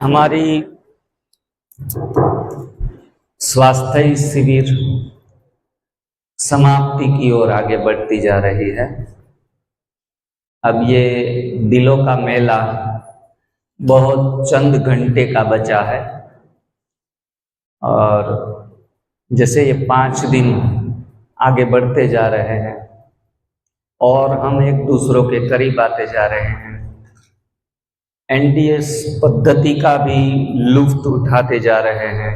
हमारी स्वास्थ्य शिविर समाप्ति की ओर आगे बढ़ती जा रही है। अब ये दिलों का मेला बहुत चंद घंटे का बचा है और जैसे ये 5 दिन आगे बढ़ते जा रहे हैं और हम एक दूसरों के करीब आते जा रहे हैं, एनडीएस पद्धति का भी लुत्फ उठाते जा रहे हैं,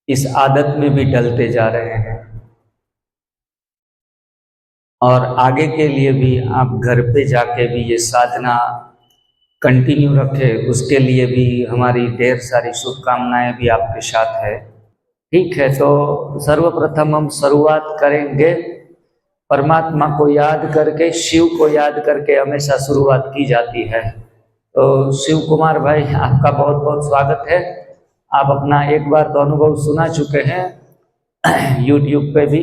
इस आदत में भी ढलते जा रहे हैं और आगे के लिए भी आप घर पे जाके भी ये साधना कंटिन्यू रखें, उसके लिए भी हमारी ढेर सारी शुभकामनाएं भी आपके साथ है। ठीक है, तो सर्वप्रथम हम शुरुआत करेंगे परमात्मा को याद करके, शिव को याद करके हमेशा शुरुआत की जाती है। तो शिव कुमार भाई, आपका बहुत बहुत स्वागत है। आप अपना एक बार तो अनुभव सुना चुके हैं यूट्यूब पे भी।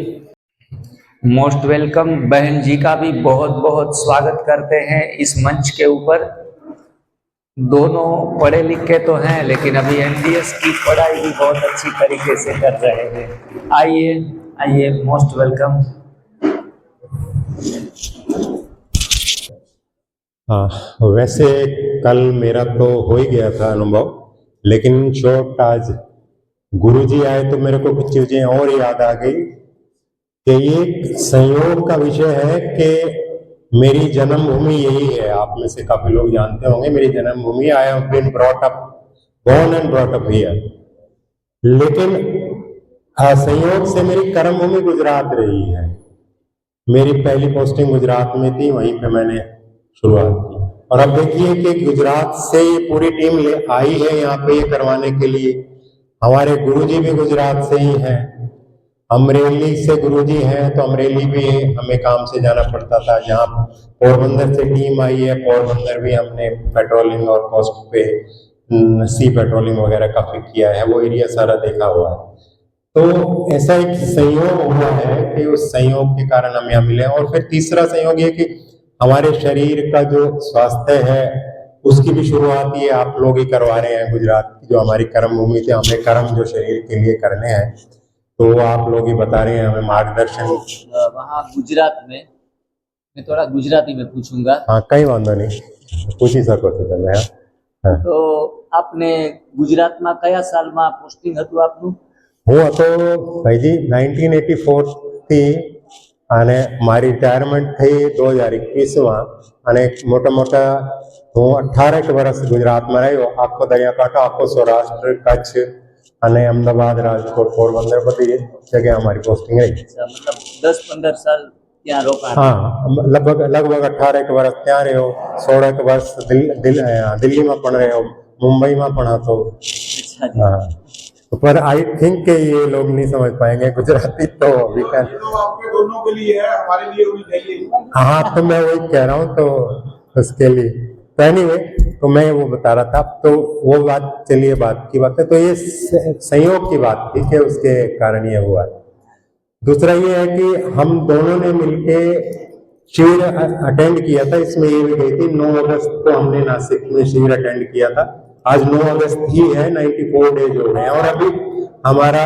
Most welcome. बहन जी का भी बहुत बहुत स्वागत करते हैं इस मंच के ऊपर। दोनों पढ़े लिखे तो हैं लेकिन अभी एनडीएस की पढ़ाई भी बहुत अच्छी तरीके से कर रहे हैं। आइए आइए, मोस्ट वेलकम। वैसे कल मेरा तो हो ही गया था अनुभव, लेकिन शॉर्ट आज गुरुजी आए तो मेरे को कुछ चीजें और याद आ गई कि ये संयोग का विषय है कि मेरी जन्मभूमि यही है। आप में से काफी लोग जानते होंगे मेरी जन्मभूमि, I have been brought up, born and brought up here. लेकिन संयोग से मेरी कर्मभूमि गुजरात रही है। मेरी पहली पोस्टिंग गुजरात में थी, वहीं पे मैंने शुरुआत की। और अब देखिए कि गुजरात से ये पूरी टीम ले आई है यहाँ पे ये करवाने के लिए। हमारे गुरुजी भी गुजरात से ही हैं, अमरेली से गुरुजी हैं, तो अमरेली भी हमें काम से जाना पड़ता था। जहाँ पोरबंदर से टीम आई है, पोरबंदर भी हमने पेट्रोलिंग और कोस्ट पे सी पेट्रोलिंग वगैरह काफी किया है, वो एरिया सारा देखा हुआ है। तो ऐसा एक संयोग हुआ है कि उस संयोग के कारण हम यहाँ मिले। और फिर तीसरा संयोग ये कि हमारे शरीर का जो स्वास्थ्य है उसकी भी शुरुआत ये आप लोग ही करवा रहे हैं। गुजरात की जो हमारी कर्म भूमि थी, हमें कर्म जो शरीर के लिए करने हैं तो आप लोग ही बता रहे हैं, हमें मार्गदर्शन। वहाँ गुजरात में मैं थोड़ा गुजराती में पूछूंगा। हाँ, कई वांधो नहीं, पूछी सको तो તમે। हाँ, तो आपने गुजरात में कया साल में पोस्टिंग હતું આપનું? હું હતો ભાઈજી 1984 થી અને મારી રિટાયરમેન્ટ થઈ 2021 અને મોટા મોટા હું 18 વર્ષ ગુજરાતમાં રહ્યો। આખો દરિયાકાંઠો, આખો સૌરાષ્ટ્ર, કચ્છ અને અમદાવાદ, રાજકોટ, પોરબંદર બધી જગ્યાએ અમારી પોસ્ટિંગ રહી। मतलब 10-15 साल ત્યાં રોકાણ? हाँ, लगभग 18 વર્ષ ત્યાં રહ્યો, 16 વર્ષ દિલ્હીમાં પણ રહ્યો, મુંબઈમાં પણ હતો। हाँ, पर आई थिंक कि ये लोग नहीं समझ पाएंगे गुजराती, तो वी कैन। आपके दोनों के लिए है, हमारे लिए होनी चाहिए। हाँ, तो मैं वही कह रहा हूँ, तो उसके लिए तो एनीवे, तो मैं वो बता रहा था। तो वो बात, चलिए बात की बात है, तो ये संयोग की बात थी कि उसके कारण ये हुआ। दूसरा ये है कि हम दोनों ने मिलके शिविर अटेंड किया था। इसमें ये भी गई थी 9 अगस्त को हमने नासिक में शिविर अटेंड किया था। आज 9 अगस्त ही है, 94 डेज हो गए हैं और अभी हमारा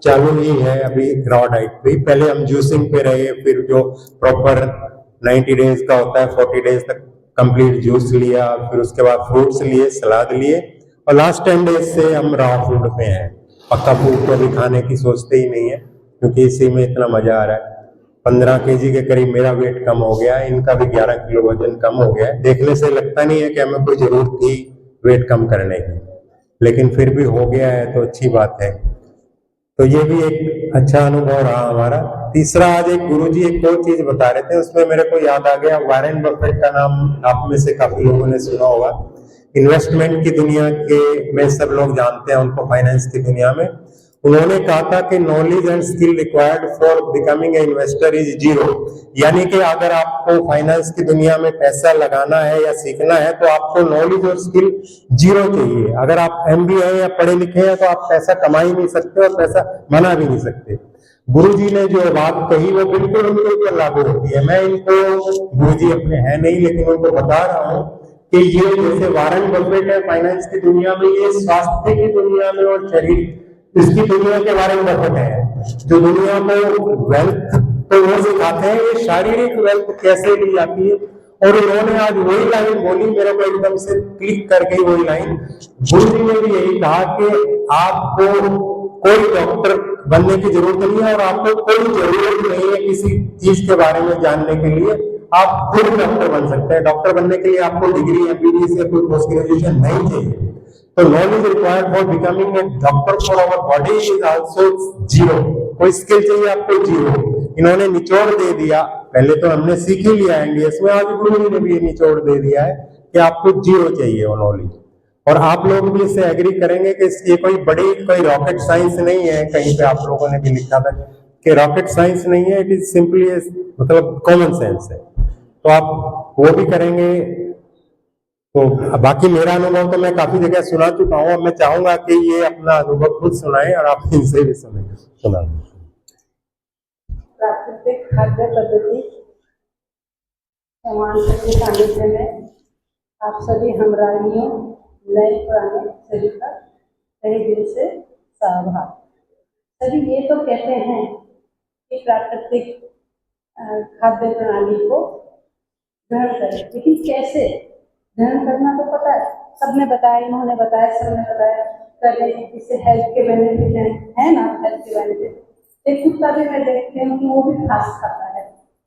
चालू ही है अभी रॉ डाइट पे। पहले हम जूसिंग पे रहे, फिर जो प्रॉपर 90 डेज का होता है 40 डेज तक कंप्लीट जूस लिया, फिर उसके बाद फ्रूट्स लिए, सलाद लिए, और लास्ट 10 डेज से हम रॉ फूड पे हैं। पक्का फूड तो अभी खाने की सोचते ही नहीं है, क्योंकि इसी में इतना मजा आ रहा है। 15 kg के करीब मेरा वेट कम हो गया है, इनका भी 11 किलो वजन कम हो गया है। देखने से लगता नहीं है कि हमें कोई जरूरत थी वेट कम करने की, लेकिन फिर भी हो गया है तो अच्छी बात है। तो ये भी एक अच्छा अनुभव रहा हमारा। तीसरा, आज एक गुरुजी एक और चीज बता रहे थे, उसमें मेरे को याद आ गया। वॉरेन बफेट का नाम आप में से काफी लोगों ने सुना होगा। इन्वेस्टमेंट की दुनिया के में सब लोग जानते हैं उनको, फाइनेंस की दुनिया में। उन्होंने कहा था कि knowledge and skill required for becoming a investor is zero. यानी कि अगर आपको फाइनेंस की दुनिया में पैसा लगाना है या सीखना है तो आपको नॉलेज और स्किल जीरो चाहिए। अगर आप MBA या पढ़े लिखे हैं तो आप पैसा कमा ही नहीं सकते और पैसा बना भी नहीं सकते। गुरुजी ने जो बात कही वो बिल्कुल उनके ऊपर लागू होती है। मैं इनको, गुरुजी अपने है नहीं, लेकिन उनको बता रहा हूँ कि ये जैसे वारन बफेट है फाइनेंस की दुनिया में, ये स्वास्थ्य की दुनिया में और शरीर इसकी दुनिया के वारन बफेट है, जो दुनिया को वेल्थ तो वो सिखाते हैं, ये शारीरिक वेल्थ कैसे ली जाती है। और उन्होंने आज वही लाइन बोली, मेरे को एकदम से क्लिक कर गई वही लाइन। गुरु जी ने भी यही कहा कि आपको कोई डॉक्टर बनने की जरूरत नहीं है और आपको कोई जरूरत नहीं है किसी चीज के बारे में जानने के लिए, आप खुद डॉक्टर बन सकते हैं। डॉक्टर बनने के लिए आपको डिग्री एमबीबीएस या कोई पोस्ट ग्रेजुएशन नहीं चाहिए। तो knowledge required for becoming a doctor for our body is also zero. कोई स्किल चाहिए आपको, जीरो। इन्होंने निचोड़ दे दिया, पहले तो हमने सीख ही लिया एनडीएस में, आज गुरु जी ने भी निचोड़ दे दिया है कि आपको जीरो चाहिए वो नॉलेज। और आप लोग भी इससे एग्री करेंगे कि ये कोई रॉकेट साइंस नहीं है। कहीं पे आप लोगों ने भी लिखा था कि रॉकेट साइंस नहीं है, इट इज सिंपली मतलब कॉमन सेंस है। तो आप वो भी करेंगे। तो बाकी मेरा अनुभव तो मैं काफी जगह सुना चुका हूँ, मैं चाहूंगा कि ये अपना अनुभव खुद सुनाए और आप इनसे भी सुना। प्राकृतिक खाद्य पद्धति सानिध्य में आप सभी हमराहियों, नए पुराने सभी का तहे दिल से आभार। सभी ये तो कहते हैं कि प्राकृतिक खाद्य प्रणाली को ग्रहण करें, लेकिन कैसे ग्रहण करना तो पता है, सबने बताया, इन्होंने बताया, सबने बताया करें, इससे हेल्थ के बेनिफिट है ना, हेल्थ के बेनिफिट। एक कुत्ता भी मैं देखती हूँ कि वो भी घास खाता है,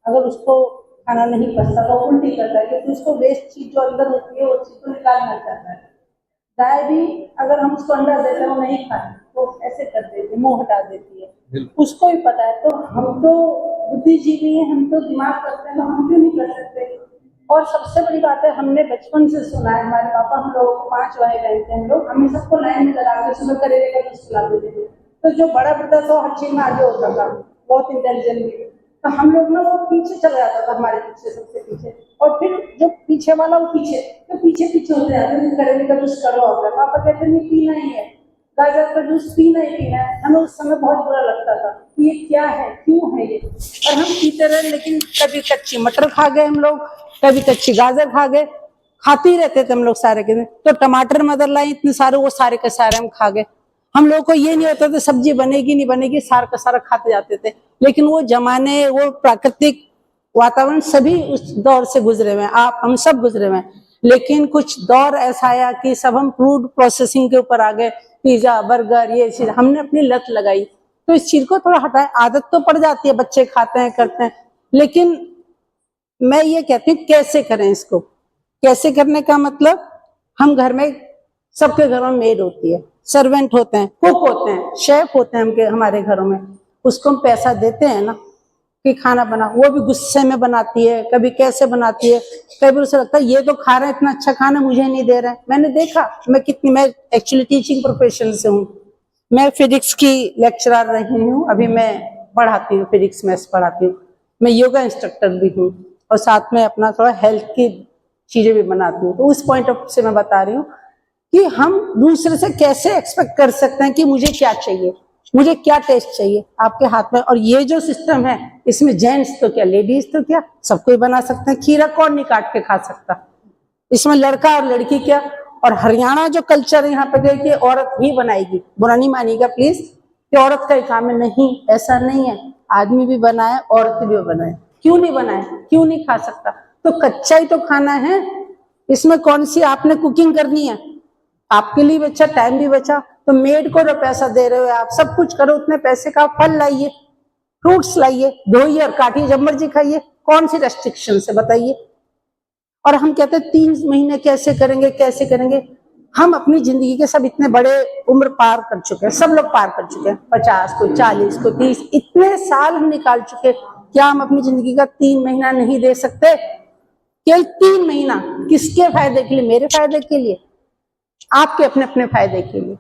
अगर उसको खाना नहीं पचता तो उल्टी करता है, क्योंकि उसको वेस्ट चीज जो अंदर होती है वो चीज को निकालना चाहता है। गाय भी अगर हम उसको अंडा देते हैं वो नहीं खाती, वो ऐसे कर देती है, मुंह हटा देती है, उसको भी पता है। तो हम तो बुद्धिजीवी हैं, हम तो दिमाग करते हैं, तो हम क्यों नहीं कर सकते। और सबसे बड़ी बात है, हमने बचपन से सुना है, हमारे पापा हम लोगों को 5 भाई बहन थे, हम लोग हमें सबको लाइन में लगा के सुबह करेले का जूस पिला देते थे। तो जो बड़ा बड़ा तो हर चीज में आगे होता था, बहुत इंटेलिजेंट भी, तो हम लोग ना वो पीछे चला जाता था, हमारे पीछे, सबसे पीछे। और फिर जो पीछे वाला वो पीछे, तो पीछे पीछे होते जाते थे, करेले का जूस कड़वा होता है, पापा कहते नहीं पीना ही है, गाजर का जूस पीना ही पीना है। हमें उस समय बहुत बुरा लगता था कि ये क्या है, क्यों है ये, और हम पीते रहे। लेकिन कभी कच्ची मटर खा गए हम लोग, कभी कच्ची गाजर खा गए, खाते ही रहते थे हम लोग सारे के दिन। तो टमाटर मदर लाई इतने सारे, वो सारे के सारे हम खा गए। हम लोग को ये नहीं होता था सब्जी बनेगी नहीं बनेगी, सारा का सारा खाते जाते थे। लेकिन वो जमाने, वो प्राकृतिक वातावरण सभी उस दौर से गुजरे हुए हैं, आप हम सब गुजरे हुए हैं। लेकिन कुछ दौर ऐसा आया कि सब हम फूड प्रोसेसिंग के ऊपर आ गए, पिज्जा बर्गर ये चीज, हमने अपनी लत लगाई। तो इस चीज को थोड़ा हटाए, आदत तो पड़ जाती है, बच्चे खाते हैं करते हैं, लेकिन मैं ये कहती हूँ कैसे करें इसको। कैसे करने का मतलब, हम घर में, सबके घरों में मेड होती है, सर्वेंट होते हैं, कुक होते हैं, शेफ होते हैं हमारे घरों में, उसको हम पैसा देते हैं ना कि खाना बना, वो भी गुस्से में बनाती है, कभी कैसे बनाती है, कभी उसे लगता है ये तो खा रहे हैं इतना अच्छा खाना, मुझे नहीं दे रहे हैं। मैंने देखा, मैं एक्चुअली टीचिंग प्रोफेशन से हूँ, मैं फिजिक्स की लेक्चरर रही हूँ, अभी मैं पढ़ाती हूँ, फिजिक्स मैथ्स पढ़ाती हूँ, मैं योगा इंस्ट्रक्टर भी हूँ, और साथ में अपना थोड़ा हेल्थ की चीजें भी बनाती हूँ। तो उस पॉइंट ऑफ से मैं बता रही हूँ कि हम दूसरे से कैसे एक्सपेक्ट कर सकते हैं कि मुझे क्या चाहिए, मुझे क्या टेस्ट चाहिए, आपके हाथ में। और ये जो सिस्टम है, इसमें जेंट्स तो क्या, लेडीज तो क्या, सब कोई बना सकते हैं। खीरा कौन नहीं काट के खा सकता, इसमें लड़का और लड़की क्या। और हरियाणा जो कल्चर है यहाँ पे गए कि औरत ही बनाएगी, बुरा नहीं मानिएगा प्लीज, कि औरत का काम है, नहीं, ऐसा नहीं है, आदमी भी बनाए, औरत भी बनाए, क्यों नहीं बनाए, क्यों नहीं खा सकता। तो कच्चा ही तो खाना है, इसमें कौन सी आपने कुकिंग करनी है, आपके लिए बचा, टाइम भी बचा। तो मेड को जो पैसा दे रहे हो आप, सब कुछ करो, उतने पैसे का फल लाइए, फ्रूट्स लाइए, धोइए और काटिए, जब मर्जी खाइए, कौन सी रेस्ट्रिक्शन से बताइए। और हम कहते हैं 3 महीने कैसे करेंगे, कैसे करेंगे। हम अपनी जिंदगी के सब इतने बड़े उम्र पार कर चुके हैं, सब लोग पार कर चुके हैं, 50 को 40 को 30, इतने साल हम निकाल चुके। क्या हम अपनी जिंदगी का 3 महीना नहीं दे सकते? केवल 3 महीना, किसके फायदे के लिए? मेरे फायदे के लिए, आपके अपने अपने फायदे के लिए।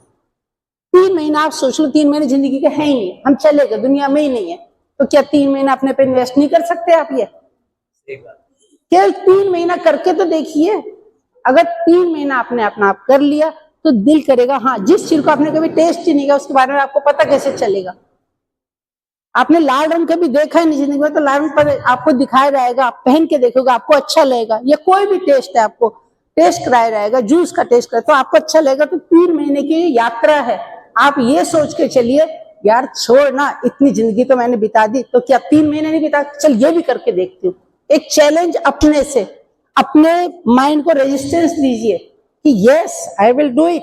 3 महीना आप सोच लो, 3 महीने जिंदगी के है ही नहीं, हम चले गए, दुनिया में ही नहीं है, तो क्या 3 महीना अपने पे इन्वेस्ट नहीं कर सकते आप? ये केवल 3 महीना करके तो देखिए। अगर 3 महीना आपने अपना आप कर लिया तो दिल करेगा, हाँ, जिस चीज को आपने कभी टेस्ट ही नहीं किया उसके बारे में आपको पता कैसे चलेगा। आपने लाल रंग कभी देखा ही नहीं जिंदगी में, तो लाल रंग पर आपको दिखाया जाएगा, आप पहन के देखोगे, आपको अच्छा लगेगा। ये कोई भी टेस्ट है, आपको टेस्ट कराया जाएगा, जूस का टेस्ट कराया तो आपको अच्छा लगेगा। तो 3 महीने की यात्रा है, आप ये सोच के चलिए यार छोड़ ना, इतनी जिंदगी तो मैंने बिता दी, तो क्या 3 महीने नहीं बिता, चल ये भी करके देखती हूँ। एक चैलेंज अपने से, अपने माइंड को रेजिस्टेंस दीजिए कि yes I will do it.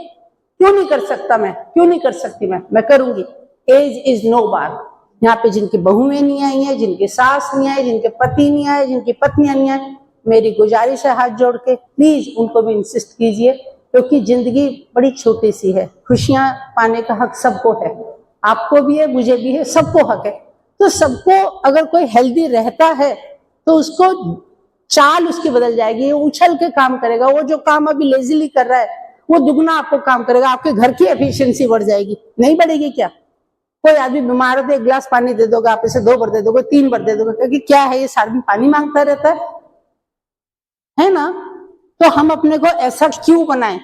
क्यों नहीं कर सकता मैं, क्यों नहीं कर सकती मैं करूंगी। एज इज नो बार। यहाँ पे जिनकी बहुएं नहीं आई हैं, जिनके सास नहीं आए, जिनके पति नहीं आए, जिनकी पत्नियां नहीं आए, मेरी गुजारिश है हाथ जोड़ के प्लीज उनको भी इंसिस्ट कीजिए, क्योंकि जिंदगी बड़ी छोटी सी है। खुशियां पाने का हक सबको है, आपको भी है, मुझे भी है, सबको हक है। तो सबको अगर कोई हेल्दी रहता है तो उसको चाल उसकी बदल जाएगी, वो उछल के काम करेगा। वो जो काम अभी लेजीली कर रहा है वो दुगना आपको काम करेगा, आपके घर की एफिशिएंसी बढ़ जाएगी। नहीं बढ़ेगी क्या? कोई आदमी बीमार हो तो 1 गिलास पानी दे दोगे, आप इसे 2 बार दे दोगे, 3 बार दे दोगे, क्योंकि क्या है ये सारा दिन पानी मांगता रहता है ना। तो हम अपने को ऐसा क्यों बनाएं,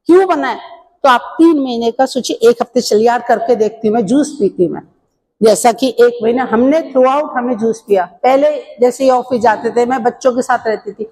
क्यों बनाएं? तो आप 3 महीने का सोचिए, 1 हफ्ते चल यार करके देखती हूँ मैं, जूस पीती हूँ मैं। जैसा कि 1 महीना हमने थ्रू आउट हमने जूस पिया। पहले जैसे ही ऑफिस जाते थे मैं बच्चों के साथ रहती थी,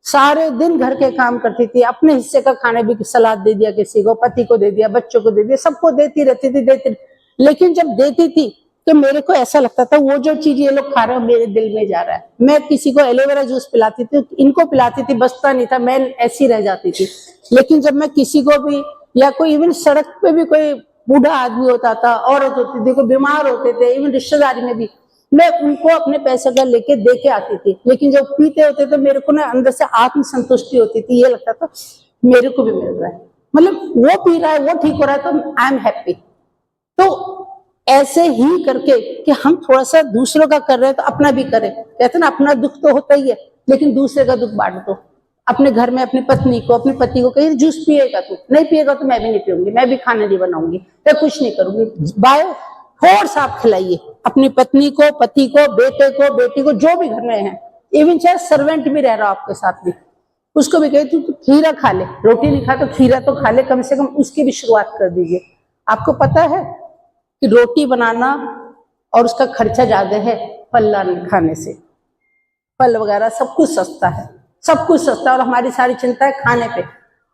सारे दिन घर के काम करती थी, अपने हिस्से का खाने भी सलाद दे दिया, किसी को, पति को दे दिया, बच्चों को दे दिया, सबको देती रहती थी। लेकिन जब देती थी तो मेरे को ऐसा लगता था वो जो चीज ये लोग खा रहे हो मेरे दिल में जा रहा है। मैं किसी को एलोवेरा जूस पिलाती थी, इनको पिलाती थी, बचता नहीं था, मैं ऐसी रह जाती थी। लेकिन जब मैं किसी को भी, या कोई इवन सड़क पे भी कोई बूढ़ा आदमी होता था, औरत होती थी, कोई बीमार होते थे, इवन रिश्तेदारी में भी, मैं उनको अपने पैसे का लेके दे के आती थी। लेकिन जब पीते होते तो मेरे को ना अंदर से आत्म संतुष्टि होती थी, ये लगता था मेरे को भी मिल रहा है, मतलब वो पी रहा है, वो ठीक हो रहा है, तो आई एम हैप्पी। तो ऐसे ही करके कि हम थोड़ा सा दूसरों का कर रहे हैं तो अपना भी करें। कहते ना अपना दुख तो होता ही है, लेकिन दूसरे का दुख बांट दो। अपने घर में अपनी पत्नी को, अपने पति को कहीं जूस पिएगा तू, नहीं पिएगा तो मैं भी नहीं पीऊंगी, मैं भी खाना नहीं बनाऊंगी, मैं कुछ नहीं करूंगी। बायो फोर्स आप खिलाइए अपनी पत्नी को, पति को, बेटे को, बेटी को, जो भी घर में है, इवन चाहे सर्वेंट भी रह रहा हो आपके साथ भी, उसको भी कहे तू खीरा खा ले, रोटी नहीं खा तो खीरा तो खा ले, कम से कम उसकी भी शुरुआत कर दीजिए। आपको पता है कि रोटी बनाना और उसका खर्चा ज्यादा है फल खाने से। फल वगैरह सब कुछ सस्ता है, सब कुछ सस्ता, और हमारी सारी चिंता है खाने पे।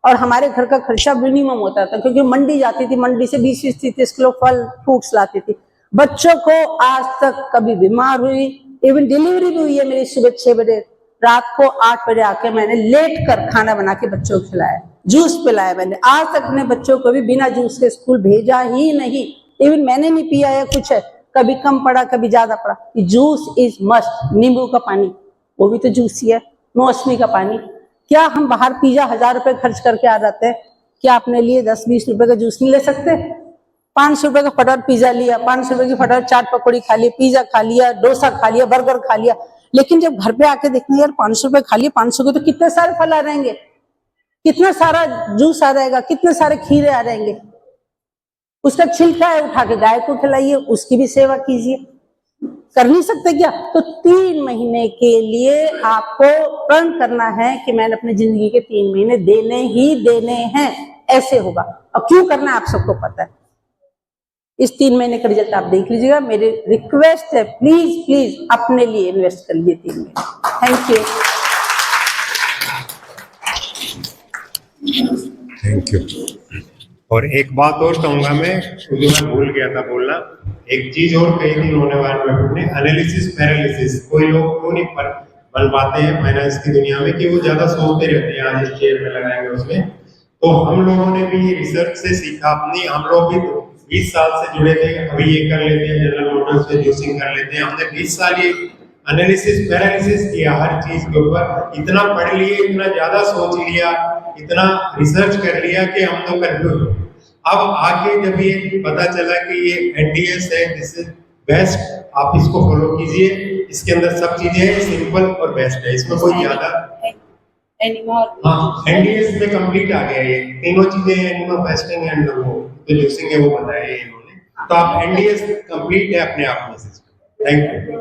और हमारे घर का खर्चा मिनिमम होता था, क्योंकि मंडी जाती थी, मंडी से 20-30 किलो फल फ्रूट्स लाती थी। बच्चों को आज तक कभी बीमार हुई, इवन डिलीवरी भी हुई है मेरी सुबह 6 बजे, रात को 8 बजे आके मैंने लेट कर खाना बना के बच्चों को खिलाया, जूस पिलाया मैंने। आज तक अपने बच्चों को भी बिना जूस के स्कूल भेजा ही नहीं, इवन मैंने नहीं पिया है कुछ है, कभी कम पड़ा कभी ज्यादा पड़ा। Juice is must. नींबू का पानी वो भी तो जूस ही है, मौसमी का पानी। क्या हम बाहर पिज्जा 1000 रुपए खर्च करके आ जाते हैं, क्या अपने लिए 10-20 रुपए का जूस नहीं ले सकते? 500 रुपए का फटाफट पिज्जा लिया, 500 रुपए की फटाफट चाट पकौड़ी खा ली, पिज्जा खा लिया, डोसा खा लिया, बर्गर खा लिया। लेकिन जब घर पे आके देखना यार 500 रुपए खा लिए, 500 के तो कितने सारे फल आ जाएंगे, कितना सारा जूस आ जाएगा, कितने सारे खीरे आ जाएंगे। उसका छिलका है उठा के गाय को खिलाइए, उसकी भी सेवा कीजिए। कर नहीं सकते क्या? तो 3 महीने के लिए आपको प्रण करना है कि मैंने अपनी जिंदगी के 3 महीने देने ही देने हैं, ऐसे होगा। अब क्यों करना है आप सबको पता है। इस 3 महीने का रिजल्ट आप देख लीजिएगा। मेरी रिक्वेस्ट है प्लीज प्लीज अपने लिए इन्वेस्ट कर लीजिए 3 महीने। Thank you. और एक बात और कहूंगा मैं, जो मैं भूल गया था बोलना, एक चीज और कही थी उन्होंने वाइट ने, एनालिसिस पैरालिसिस। कोई लोग क्यों नहीं बन पाते हैं फाइनेंस की दुनिया में कि वो ज्यादा सोचते रहते हैं, आज इस शेयर में लगाएंगे उसमें। तो हम लोगों ने भी रिसर्च से सीखा अपनी, हम लोग भी 20 साल से जुड़े थे, अभी ये कर लेते हैं जनरल मोटर्स से जूसिंग कर लेते हैं। हमने 20 साल ये एनालिसिस पैरालिसिस किया हर चीज के ऊपर, इतना पढ़ लिए, इतना ज्यादा सोच लिया, इतना रिसर्च कर लिया कि हम तो कंफ्यूज हो। अब आके जब ये पता चला कि ये NDS है, दिस इज बेस्ट, आप इसको फॉलो कीजिए। इसके अंदर सब चीजें सिंपल और बेस्ट है, इसमें कोई ज्यादा NDS में कंप्लीट आ गया ये तीनों चीजें, एनिमा फास्टिंग एंड वो जो जूसिंग है वो बताया इन्होंने। तो आप NDS कंप्लीट है अपने आप में। Thank you.